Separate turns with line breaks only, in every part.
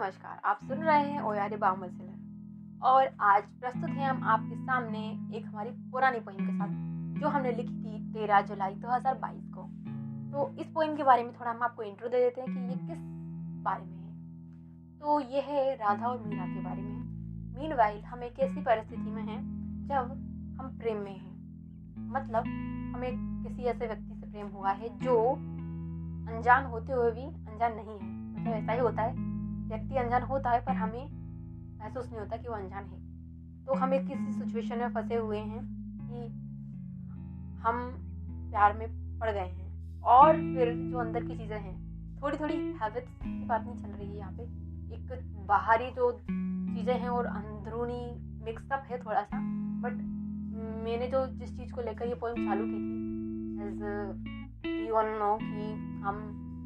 नमस्कार। आप सुन रहे हैं ओयारी बामसिलर और आज प्रस्तुत हैं हम आपके सामने एक हमारी पुरानी पोइम के साथ जो हमने लिखी थी 13 जुलाई 2022 को। तो इस पोइम के बारे में थोड़ा हम आपको इंट्रो दे देते हैं कि ये किस बारे में है। तो ये है राधा और मीरा के बारे में। मीनवाइल हम एक ऐसी परिस्थिति में हैं जब हम प्रेम में हैं, मतलब हमें किसी ऐसे व्यक्ति से प्रेम हुआ है जो अनजान होते हुए भी अनजान नहीं है। मतलब ऐसा ही होता है, व्यक्ति अनजान होता है पर हमें महसूस नहीं होता कि वो अनजान है। तो हम एक किसी सिचुएशन में फंसे हुए हैं कि हम प्यार में पड़ गए हैं और फिर जो अंदर की चीज़ें हैं, थोड़ी थोड़ी हैबिट्स की बात नहीं चल रही है यहाँ पे, एक बाहरी जो चीज़ें हैं और अंदरूनी मिक्सअप है थोड़ा सा। बट मैंने जो जिस चीज़ को लेकर ये पोइम चालू की थी, एज यू ऑल नो कि हम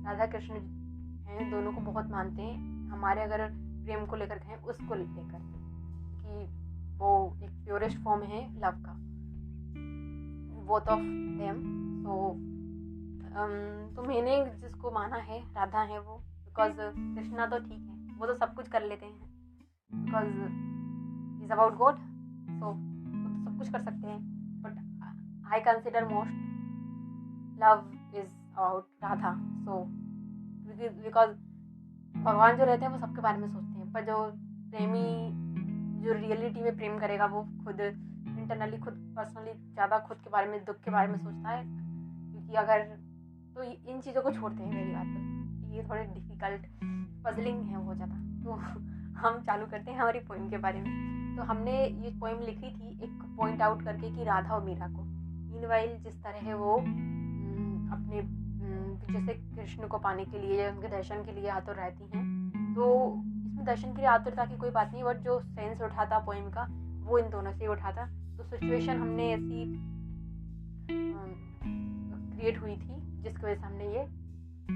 राधा कृष्ण हैं, दोनों को बहुत मानते हैं। हमारे अगर प्रेम को लेकर कहें, उसको लेकर कि वो एक प्योरेस्ट फॉर्म है लव का, बोथ ऑफ देम। तो मैंने जिसको माना है राधा है वो, बिकॉज कृष्णा तो ठीक है, वो तो सब कुछ कर लेते हैं, बिकॉज इज अबाउट गॉड, सो वो तो सब कुछ कर सकते हैं। But I consider most love is about Radha. So because भगवान जो रहते हैं वो सबके बारे में सोचते हैं, पर जो प्रेमी जो रियलिटी में प्रेम करेगा वो खुद इंटरनली, खुद पर्सनली ज़्यादा खुद के बारे में, दुख के बारे में सोचता है। क्योंकि अगर तो इन चीज़ों को छोड़ते हैं, मेरी बात तो ये थोड़े डिफ़िकल्ट पजलिंग है हो जाता। तो हम चालू करते हैं हमारी पोइम के बारे में। तो हमने ये पोइम लिखी थी एक पॉइंट आउट करके कि राधा और मीरा को, मीनवाइल जिस तरह है वो अपने जैसे कृष्ण को पाने के लिए, उनके दर्शन के लिए आतुर रहती हैं। तो इसमें दर्शन के लिए आतुरता की कोई बात नहीं, बट जो सेंस उठाता पोइम का वो इन दोनों से ही उठाता। तो सिचुएशन हमने ऐसी क्रिएट हुई थी जिसकी वजह से हमने ये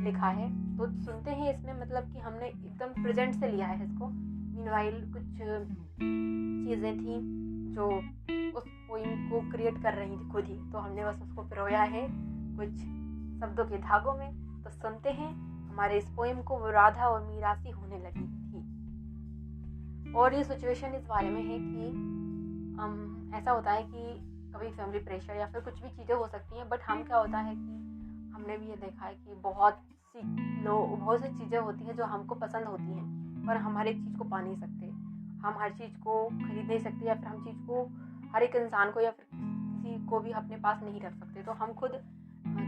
लिखा है। तो सुनते हैं इसमें, मतलब कि हमने एकदम प्रेजेंट से लिया है इसको। मीनवाइल कुछ चीज़ें थी जो उस पोइम को क्रिएट कर रही थी खुद ही, तो हमने बस उसको पिरोया है कुछ शब्दों के धागों में। तो सुनते हैं हमारे इस पोइम को। वो राधा और मीरा सी होने लगी थी। और ये सिचुएशन इस बारे में है कि ऐसा होता है कि कभी फैमिली प्रेशर या फिर कुछ भी चीज़ें हो सकती हैं, बट हम क्या होता है कि हमने भी ये देखा है कि बहुत सी चीज़ें होती हैं जो हमको पसंद होती हैं, पर हम हर एक चीज़ को पा नहीं सकते, हम हर चीज़ को खरीद नहीं सकते, या फिर हम चीज़ को हर एक इंसान को या फिर किसी को भी अपने पास नहीं रख सकते। तो हम खुद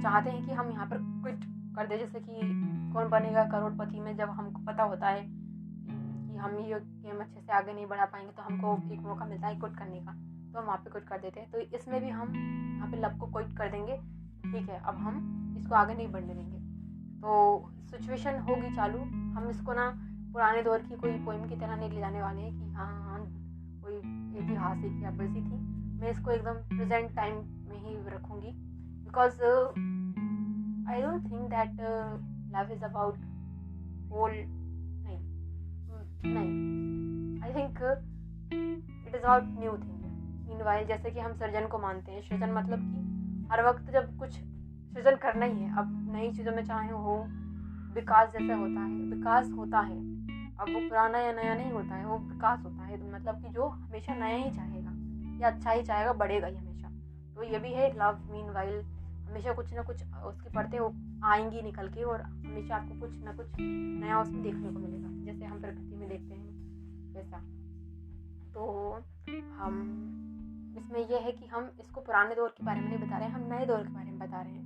चाहते हैं कि हम यहाँ पर क्विट कर दे। जैसे कि कौन बनेगा करोड़पति में जब हमको पता होता है कि हम ये गेम अच्छे से आगे नहीं बढ़ा पाएंगे, तो हमको एक मौका मिलता है क्विट करने का, तो हम वहाँ पे क्विट कर देते हैं। तो इसमें भी हम यहाँ पे लव को क्विट कर देंगे, ठीक है, अब हम इसको आगे नहीं बढ़ने देंगे। तो सिचुएशन होगी चालू। हम इसको ना पुराने दौर की कोई पोइम की तरह नहीं ले जाने वाले हैं कि हाँ कोई ऐतिहासिक या वैसी थी। मैं इसको एकदम प्रेजेंट टाइम में ही रखूँगी, because I don't think that love is about old. नहीं, I think it is about new thing. Meanwhile, जैसे कि हम सृजन को मानते हैं, सृजन मतलब कि हर वक्त जब कुछ सृजन करना ही है, अब नई चीज़ों में चाहे हो विकास जैसे होता है, विकास होता है, अब वो पुराना या नया नहीं होता है, वो विकास होता है। तो मतलब कि जो हमेशा नया ही चाहेगा या अच्छा ही चाहेगा, बढ़ेगा ही हमेशा। तो ये भी है लव। मीनवाइल हमेशा कुछ ना कुछ उसकी पढ़ते वो आएंगी निकल के, और हमेशा आपको कुछ ना कुछ नया उसमें देखने को मिलेगा, जैसे हम प्रकृति में देखते हैं वैसा। तो हम इसमें यह है कि हम इसको पुराने दौर के बारे में नहीं बता रहे हैं, हम नए दौर के बारे में बता रहे हैं।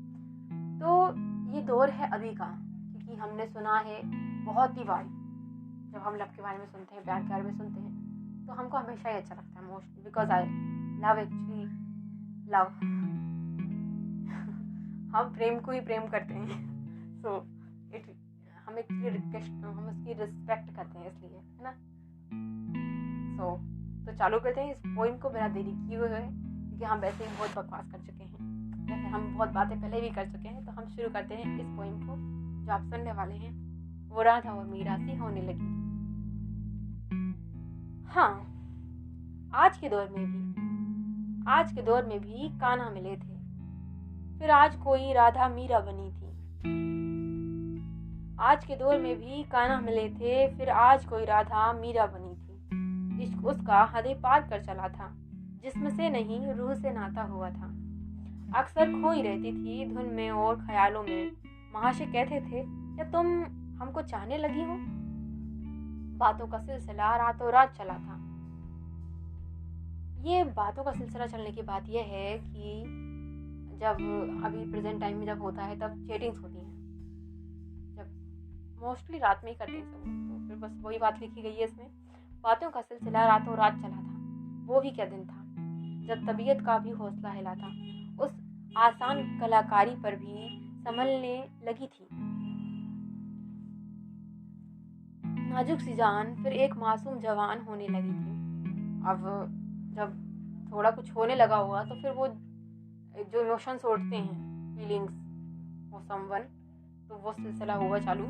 तो ये दौर है अभी का, क्योंकि हमने सुना है बहुत ही बार, जब हम लव के बारे में सुनते हैं, प्यार के बारे में सुनते हैं, तो हमको हमेशा ही अच्छा लगता है mostly, because I love actually love. हम प्रेम को ही प्रेम करते हैं। सो हम उसकी रिस्पेक्ट करते हैं, इसलिए, है ना। तो चालू करते हैं इस पोइम को बिना देरी किए हुए, क्योंकि हम वैसे ही बहुत बकवास कर चुके हैं, जैसे हम बहुत बातें पहले भी कर चुके हैं। तो हम शुरू करते हैं इस पोइम को जो आप सुनने वाले हैं। वो राधा और मीरा सी होने लगी। हाँ, आज के दौर में भी कान्हा मिले थे, फिर आज कोई राधा मीरा बनी थी। आज के दौर में भी कान्हा मिले थे, फिर आज कोई राधा मीरा बनी थी। इश्क उसका हदें पार कर चला था, जिस्म से नहीं रूह से नाता हुआ था। अक्सर खोई रहती थी धुन में और ख्यालों में। महाशय कहते थे, क्या तुम हमको चाहने लगी हो? बातों का सिलसिला रातों रात चला था। ये बातों का सिलसिला चलने की बात यह है कि जब अभी प्रेजेंट टाइम में जब होता है तब चैटिंग्स होती हैं, जब मोस्टली रात में ही करते हैं सब, तो फिर बस वही बात लिखी गई है इसमें। बातों का सिलसिला रातों रात चला था, वो भी क्या दिन था जब तबीयत का भी हौसला हिला था। उस आसान कलाकारी पर भी संभलने लगी थी नाजुक सी जान, फिर एक मासूम जवान होने लगी थी। अब जब थोड़ा कुछ होने लगा होगा तो फिर वो जो इमोशंस उठते हैं, फीलिंग्स फॉर समवन, तो वो सिलसिला हुआ चालू।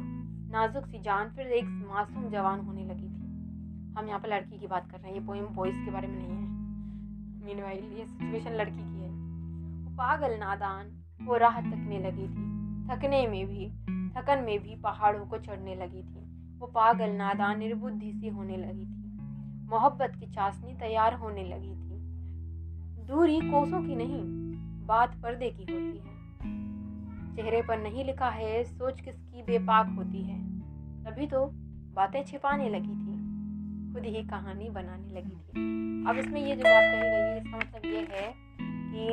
नाजुक सी जान फिर एक मासूम जवान होने लगी थी। हम यहाँ पर लड़की की बात कर रहे हैं, ये पोएम बॉयज़ के बारे में नहीं है। मीनवाइल ये सिचुएशन लड़की की है। वो पागल नादान वो राह तकने लगी थी, थकन में भी पहाड़ों को चढ़ने लगी थी। वो पागल नादान निर्बुद्धि सी होने लगी थी। मोहब्बत की चाशनी तैयार होने लगी थी। दूरी कोसों की नहीं, बात पर्दे की होती है। चेहरे पर नहीं लिखा है सोच किसकी बेपाक होती है। तभी तो बातें छिपाने लगी थी, खुद ही कहानी बनाने लगी थी। अब इसमें ये जो बात कही गई है, इसका मतलब ये है कि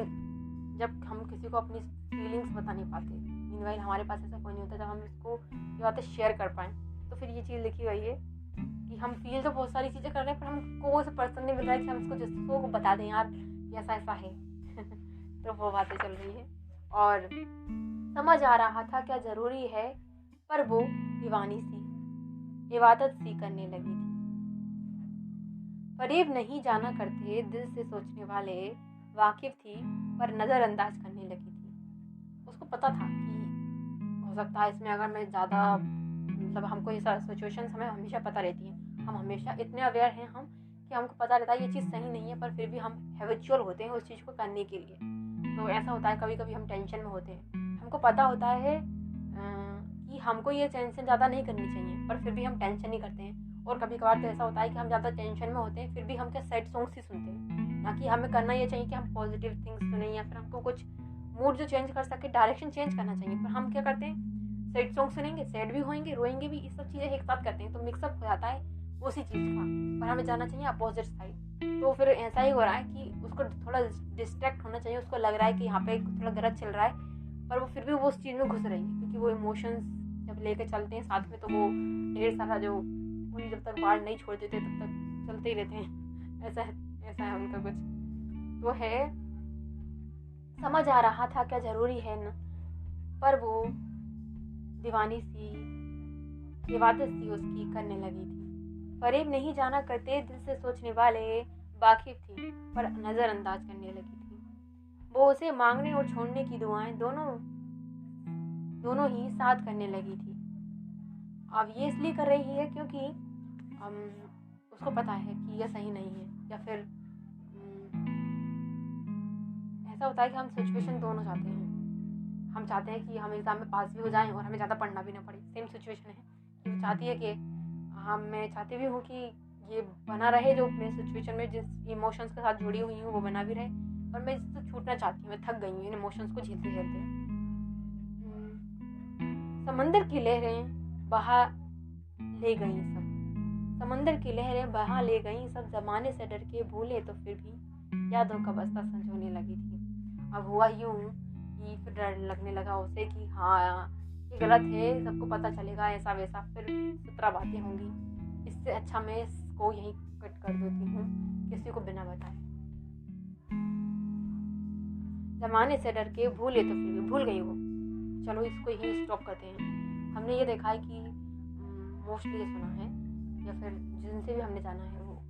जब हम किसी को अपनी फीलिंग्स बता नहीं पाते, मीनवाइल हमारे पास ऐसा कोई नहीं होता जब हम इसको ये बातें शेयर कर पाएँ, तो फिर ये चीज़ लिखी गई है कि हम फील तो बहुत सारी चीज़ें कर रहे हैं, पर हमको ऐसा पर्सन नहीं मिल रहा है कि हम इसको जिसको को बता दें यार ऐसा ऐसा है। तो वो बातें चल रही है और समझ आ रहा था क्या ज़रूरी है, पर वो दीवानी सी इबादत सी करने लगी थी। करीब नहीं जाना करते दिल से सोचने वाले, वाकिफ थी पर नज़रअंदाज करने लगी थी। उसको पता था कि हो सकता है इसमें अगर मैं ज़्यादा मतलब हमको ये सिचुएशंस हमें हमेशा पता रहती हैं, हम हमेशा इतने अवेयर हैं हम कि हमको पता रहता है ये चीज़ सही नहीं है, पर फिर भी हम हैबिचुअल होते हैं उस चीज़ को करने के लिए। तो ऐसा होता है कभी कभी हम टेंशन में होते हैं, हमको पता होता है कि हमको ये टेंशन ज़्यादा नहीं करनी चाहिए, पर फिर भी हम टेंशन नहीं करते हैं। और कभी कभार तो ऐसा होता है कि हम ज़्यादा टेंशन में होते हैं, फिर भी हम क्या सैड सॉन्ग्स ही सुनते हैं। ना कि हमें करना ये चाहिए कि हम पॉजिटिव थिंग्स सुने या फिर हमको कुछ मूड जो चेंज कर सके, डायरेक्शन चेंज करना चाहिए, पर हम क्या करते हैं सैड सॉन्ग सुनेंगे, सैड भी होएंगे, रोएंगे भी, ये सब चीज़ें एक साथ करते हैं, तो मिक्सअप हो जाता है उसी चीज़ का। पर हमें जाना चाहिए अपोजिट साइड। तो फिर ऐसा ही हो रहा है कि उसको थोड़ा डिस्ट्रैक्ट होना चाहिए, उसको लग रहा है कि यहाँ पे थोड़ा गलत चल रहा है, पर वो फिर भी वो उस चीज़ में घुस रही है, क्योंकि वो इमोशंस जब लेके चलते हैं साथ में तो वो ढेर सारा जो पूरी जब तक बाढ़ नहीं छोड़ देते तब तक चलते ही रहते हैं। ऐसा है उनका कुछ तो है। समझ आ रहा था क्या ज़रूरी है न, पर वो दीवानी सी इबादत सी उसकी करने लगी थी। करीब नहीं जाना करते दिल से सोचने वाले, वाकिफ थी पर नज़रअंदाज करने लगी थी। वो उसे मांगने और छोड़ने की दुआएं दोनों ही साथ करने लगी थी। अब ये इसलिए कर रही है क्योंकि उसको पता है कि यह सही नहीं है, या फिर ऐसा होता है कि हम सिचुएशन दोनों चाहते हैं। हम चाहते हैं कि हम एग्ज़ाम में पास भी हो जाएं और हमें ज़्यादा पढ़ना भी ना पड़े। सेम सिचुएशन है कि वो चाहती है कि मैं चाहती भी हूँ कि ये बना रहे जो मैं सिचुएशन में जिस इमोशंस के साथ जुड़ी हुई हूँ वो बना भी रहे, पर मैं इससे छूटना चाहती हूँ। मैं थक गई हूँ इन इमोशंस को झेलते झेलते। समंदर की लहरें बहा ले गई सब, समंदर की लहरें बहा ले गई सब, ज़माने से डर के भूले तो फिर भी यादों का बस्ता संजोने लगी थी। अब हुआ यूँ कि फिर डर लगने लगा उसे कि हाँ ये गलत है, सबको पता चलेगा ऐसा वैसा, फिर 17 बातें होंगी, इससे अच्छा मैं इसको यहीं कट कर देती हूँ किसी को बिना बताए। ज़माने से डर के भूले तो फिर भी भूल गई वो, चलो इसको यहीं स्टॉप करते हैं। हमने ये देखा है कि मोस्टली ये सुना है या फिर जिनसे भी हमने जाना है, वो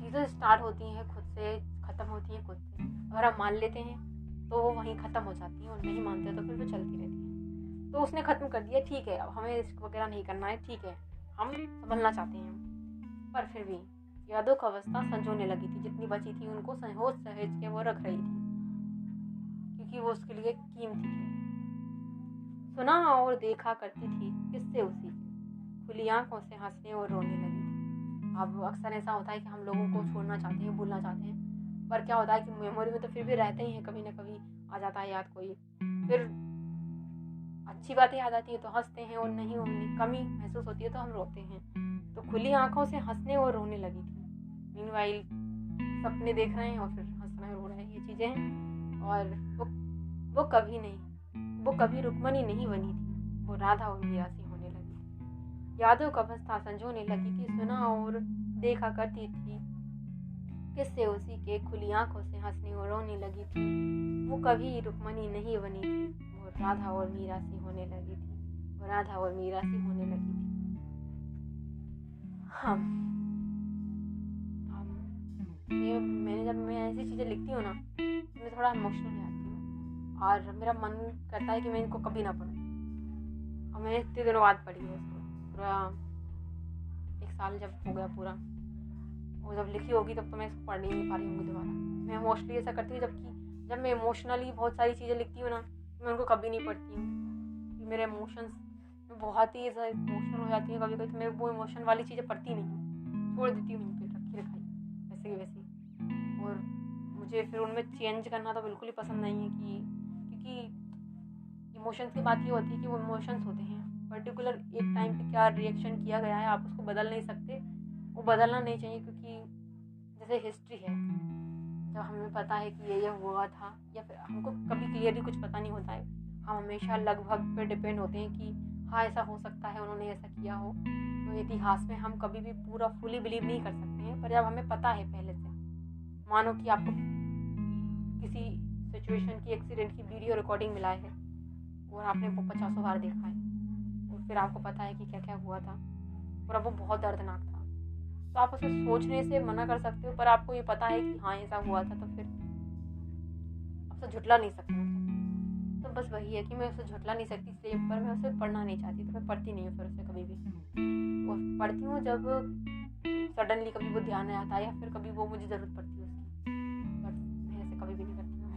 चीज़ें स्टार्ट होती हैं खुद से, ख़त्म होती हैं खुद से। अगर हम मान लेते हैं तो वो वहीं ख़त्म हो जाती हैं, और नहीं मानते तो फिर वो चलती रहती हैं। तो उसने ख़त्म कर दिया, ठीक है, अब हमें रिस्क वगैरह नहीं करना है, ठीक है, हम संभलना चाहते हैं, पर फिर भी यादों का अवस्था संजोने लगी थी। जितनी बची थी उनको सहज के वो रख रही थी, क्योंकि वो उसके लिए कीमती थी। सुना और देखा करती थी किससे उसी के, खुली आंखों से हंसने और रोने लगी थी। अब अक्सर ऐसा होता है कि हम लोगों को छोड़ना चाहते हैं, भूलना चाहते हैं, पर क्या होता है कि मेमोरी में तो फिर भी रहते ही हैं, कभी ना कभी आ जाता है याद कोई, फिर अच्छी बातें याद आती है तो हंसते हैं, और नहीं होनी कमी महसूस होती है तो हम रोते हैं। तो खुली आंखों से हंसने और रोने लगी थी। मीनवाइल सपने देख रहे हैं और फिर हंस रहे हैं, रो रहे हैं, ये चीज़ें हैं। और वो कभी रुक्मणी नहीं बनी थी, वो राधा और मीरा सी होने लगी। यादों का अवस्था संजोने लगी थी, सुना और देखा करती थी किससे उसी के, खुली आंखों से हंसने और रोने लगी थी। वो कभी रुक्मणी नहीं बनी थी, वो राधा और मीरा सी होने लगी थी, वो राधा और मीरा सी होने लगी थी। जब मैं ऐसी चीज़ें लिखती हूँ ना, तो मैं थोड़ा इमोशनल हो जाती हूँ और मेरा मन करता है कि मैं इनको कभी ना पढूं। और मैंने इतने दिनों बाद पढ़ी है इसको, पूरा 1 साल जब हो गया पूरा, वो जब लिखी होगी तब तो मैं इसको पढ़ ही नहीं पा रही होंगी दोबारा। मैं मोस्टली ऐसा करती हूँ जब मैं इमोशनली बहुत सारी चीज़ें लिखती हूँ ना, तो मैं उनको कभी नहीं पढ़ती हूँ। मेरे इमोशंस में बहुत ही ऐसा इमोशनल हो जाती है कभी कभी, तो मैं वो इमोशन वाली चीज़ें पढ़ती नहीं हूँ, छोड़ देती हूँ फिर रखी रखाई वैसे की वैसी। और मुझे फिर उनमें चेंज करना तो बिल्कुल ही पसंद नहीं है, क्योंकि इमोशंस की बात ये होती है कि वो इमोशंस होते हैं, पर्टिकुलर एक टाइम पे क्या रिएक्शन किया गया है आप उसको बदल नहीं सकते, वो बदलना नहीं चाहिए। क्योंकि जैसे हिस्ट्री है, जब हमें पता है कि ये हुआ था, या फिर हमको कभी क्लियरली कुछ पता नहीं होता है, हम हमेशा लगभग पे डिपेंड होते हैं कि हाँ ऐसा हो सकता है, उन्होंने ऐसा किया हो। तो इतिहास में हम कभी भी पूरा फुली बिलीव नहीं कर सकते हैं, पर जब हमें पता है पहले से, मानो कि आपको किसी सिचुएशन की, एक्सीडेंट की वीडियो रिकॉर्डिंग मिला है और आपने वो 50 बार देखा है, और फिर आपको पता है कि क्या क्या हुआ था और अब वो बहुत दर्दनाक था, तो आप उसे सोचने से मना कर सकते हो, पर आपको ये पता है कि हाँ ऐसा हुआ था, तो फिर आपसे झुटला नहीं सकते। तो बस वही है कि मैं उसे झुटला नहीं सकती, इसलिए पर मैं उसे पढ़ना नहीं चाहती, तो मैं पढ़ती नहीं हूँ फिर उसे कभी भी। और पढ़ती हूँ जब सडनली कभी वो ध्यान में आता है, या फिर कभी वो मुझे ज़रूरत पड़ती है उसकी, बट मैं ऐसे कभी भी नहीं करती हूँ।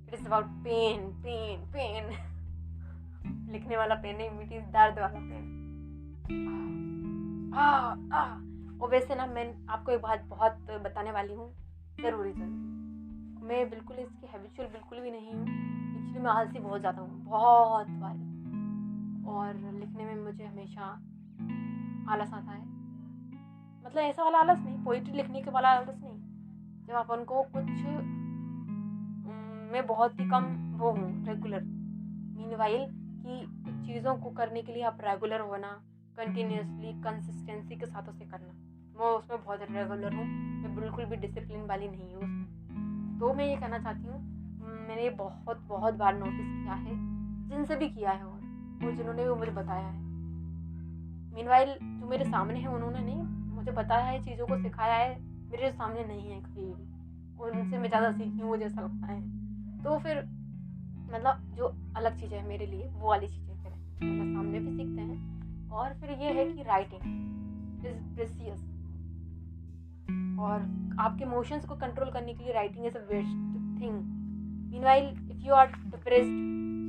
It is about pen pen pen लिखने वाला पेन नहीं, इट इज़ दर्द वाला पेन। और वैसे ना मैं आपको एक बात बहुत बताने वाली हूँ, ज़रूरी मैं बिल्कुल इसकी हैबिचुअल बिल्कुल भी नहीं हूँ। एक्चुअली मैं आलसी बहुत ज़्यादा हूँ, बहुत वाली, और लिखने में मुझे हमेशा आलस आता है। मतलब ऐसा वाला आलस नहीं, पोइट्री लिखने के वाला आलस नहीं, जब अपन को कुछ मैं बहुत ही कम वो हूँ रेगुलर। मीनवाइल कि कुछ चीज़ों को करने के लिए आप रेगुलर होना, कंटिन्यूसली कंसिस्टेंसी के साथ उसे करना, मैं उसमें बहुत रेगुलर हूँ। मैं बिल्कुल भी डिसिप्लिन वाली नहीं हूँ उसमें। तो मैं ये कहना चाहती हूँ, मैंने ये बहुत बार नोटिस किया है, जिनसे भी किया है और जिन्होंने भी मुझे बताया है। मीनवाइल जो मेरे सामने है उन्होंने नहीं मुझे बताया है, चीज़ों को सिखाया है, मेरे सामने नहीं है कभी भी, और उनसे मैं ज़्यादा सीखी हूँ, मुझे ऐसा लगता है। तो फिर मतलब जो अलग चीज़ें हैं मेरे लिए, वो वाली चीज़ें फिर मतलब सामने भी सीखते हैं। और फिर ये है कि राइटिंग इज प्रेशियस, और आपके इमोशंस को कंट्रोल करने के लिए writing is a best thing. Meanwhile if you are depressed,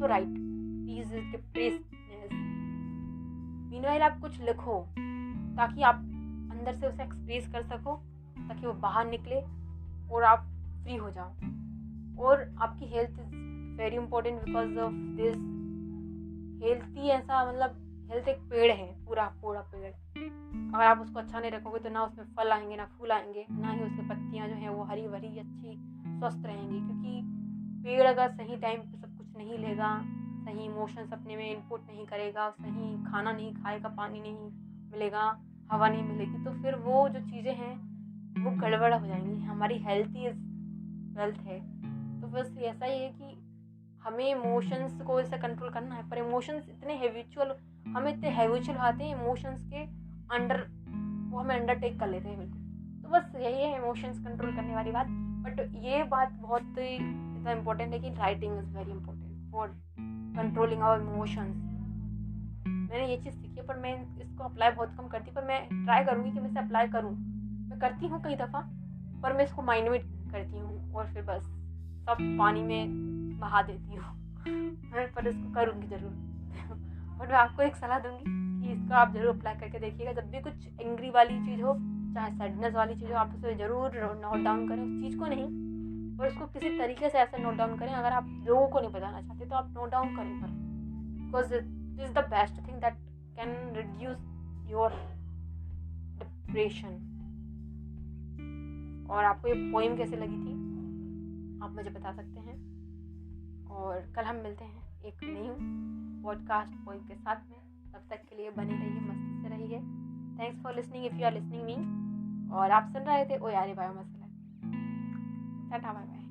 so write, please depressedness. Meanwhile आप कुछ लिखो ताकि आप अंदर से उसे एक्सप्रेस कर सको, ताकि वो बाहर निकले और आप फ्री हो जाओ। और आपकी health is very important because of this. Health ही ऐसा, मतलब हेल्थ एक पेड़ है, पूरा पेड़। अगर आप उसको अच्छा नहीं रखोगे तो ना उसमें फल आएंगे, ना फूल आएंगे, ना ही उसकी पत्तियां जो हैं वो हरी भरी अच्छी स्वस्थ रहेंगी। क्योंकि पेड़ अगर सही टाइम पे सब कुछ नहीं लेगा, सही इमोशंस अपने में इनपुट नहीं करेगा, सही खाना नहीं खाएगा, पानी नहीं मिलेगा, हवा नहीं मिलेगी, तो फिर वो जो चीज़ें हैं वो गड़बड़ हो जाएंगी। हमारी हेल्थ ही वेल्थ है। तो बस ऐसा ही है कि हमें इमोशंस को ऐसे कंट्रोल करना है, पर इमोशंस इतने हमें इतने हैबिचुअल आते हैं इमोशंस के अंडर, वो हमें अंडरटेक कर लेते हैं बिल्कुल। तो बस यही है इमोशंस कंट्रोल करने वाली बात। बट ये बात बहुत ज़्यादा इम्पोर्टेंट है कि writing is very important for controlling our emotions. मैंने ये चीज़ सीखी है, पर मैं इसको अप्लाई बहुत कम करती, पर मैं ट्राई करूँगी कि मैं इसे अप्लाई करूँ। मैं करती हूँ कई दफ़ा, पर मैं इसको माइंड में करती हूँ और फिर बस सब पानी में बहा देती हूँ। मैं पर इसको करूँगी ज़रूर। बट मैं आपको एक सलाह दूँगी कि इसको आप ज़रूर अप्लाई करके देखिएगा। जब भी कुछ एंग्री वाली चीज़ हो, चाहे सैडनेस वाली चीज़ हो, आप उसे ज़रूर नोट डाउन करें, उस चीज़ को नहीं, और उसको किसी तरीके से ऐसे नोट डाउन करें। अगर आप लोगों को नहीं बताना चाहते तो आप नोट डाउन करें, पर because this is the best thing that can reduce your depression. और आपको ये पोएम कैसे लगी थी आप मुझे बता सकते हैं। और कल हम मिलते हैं एक न्यू पॉडकास्ट पोएम के साथ में। तब तक के लिए बने रहिए, मस्ती से रहिए। Thanks for listening if you are listening me. और आप सुन रहे थे ओ यारी बायो मसला। Tata bye bye.